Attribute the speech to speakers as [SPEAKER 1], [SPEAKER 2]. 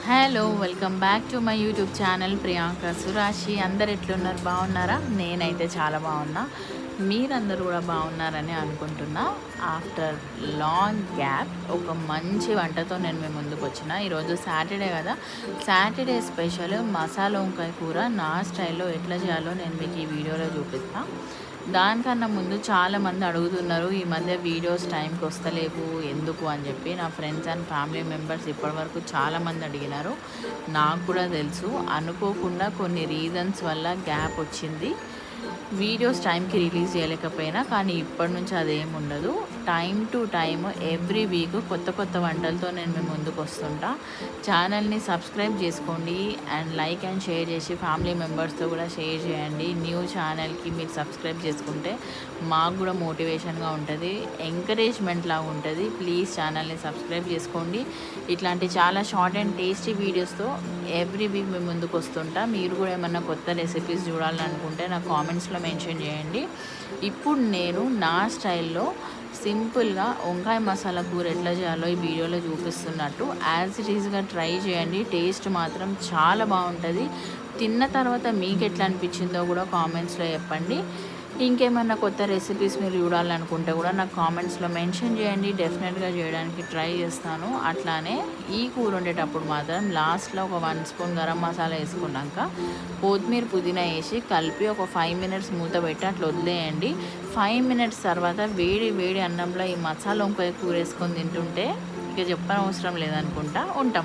[SPEAKER 1] Hello welcome back to my YouTube channel Priyanka Surashi. అందరు ఎట్లున్నారు? బాగున్నారా? నేనైతే చాలా బాగున్నా. మీరందరూ కూడా బాగున్నారని అనుకుంటున్నా. ఆఫ్టర్ లాంగ్ గ్యాప్ ఒక మంచి వంటతో నేను మీ ముందుకు వచ్చిన. ఈరోజు సాటర్డే కదా, సాటర్డే స్పెషల్ మసాలా వంకాయ కూర నా స్టైల్లో ఎట్లా చేయాలో నేను మీకు ఈ వీడియోలో చూపిస్తాను. దానికన్నా ముందు చాలామంది అడుగుతున్నారు, ఈ మధ్య వీడియోస్ టైంకి వస్తలేవు ఎందుకు అని చెప్పి. నా ఫ్రెండ్స్ అండ్ ఫ్యామిలీ మెంబర్స్ ఇప్పటివరకు చాలామంది అడిగినారు. నాకు కూడా తెలుసు, అనుకోకుండా కొన్ని రీజన్స్ వల్ల గ్యాప్ వచ్చింది. వీడియోస్ టైంకి రిలీజ్ చేయలేకపోయినా, కానీ ఇప్పటి నుంచి అదేం ఉండదు. Time to time every week కొత్త కొత్త వంటలతో నేను మీ ముందుకు వస్తుంటా. ఛానల్ని సబ్స్క్రైబ్ చేసుకోండి అండ్ లైక్ అండ్ షేర్ చేసి ఫ్యామిలీ మెంబర్స్తో కూడా షేర్ చేయండి. న్యూ ఛానల్కి మీరు సబ్స్క్రైబ్ చేసుకుంటే మాకు కూడా మోటివేషన్గా ఉంటుంది, ఎంకరేజ్మెంట్ లాగా ఉంటుంది. ప్లీజ్ ఛానల్ని సబ్స్క్రైబ్ చేసుకోండి. ఇట్లాంటి చాలా షార్ట్ అండ్ టేస్టీ వీడియోస్తో ఎవ్రీ వీక్ మీ ముందుకు వస్తుంటా. మీరు కూడా ఏమన్నా కొత్త రెసిపీస్ చూడాలనుకుంటే నాకు కామెంట్స్లో మెన్షన్ చేయండి. ఇప్పుడు నేను నా స్టైల్లో సింపుల్గా వంకాయ మసాలా కూర ఎట్లా చేయాలో ఈ వీడియోలో చూపిస్తున్నట్టు యాజ్ ఇట్ ఈజ్గా ట్రై చేయండి. టేస్ట్ మాత్రం చాలా బాగుంటుంది. తిన్న తర్వాత మీకు ఎట్లా అనిపించిందో కూడా కామెంట్స్లో చెప్పండి. ఇంకేమన్నా కొత్త రెసిపీస్ మీరు చూడాలనుకుంటే కూడా నాకు కామెంట్స్లో మెన్షన్ చేయండి. డెఫినెట్గా చేయడానికి ట్రై చేస్తాను. అట్లానే ఈ కూర వండేటప్పుడు మాత్రం లాస్ట్లో ఒక 1 స్పూన్ గరం మసాలా వేసుకున్నాక కొత్తిమీర పుదీనా వేసి కలిపి ఒక 5 మినిట్స్ మూత పెట్టి అట్లా వదిలేయండి. 5 మినిట్స్ తర్వాత వేడి వేడి అన్నంలో ఈ మసాలా వంకాయ కూర వేసుకొని తింటుంటే ఇక చెప్పనవసరం లేదనుకుంటా. ఉంటాం.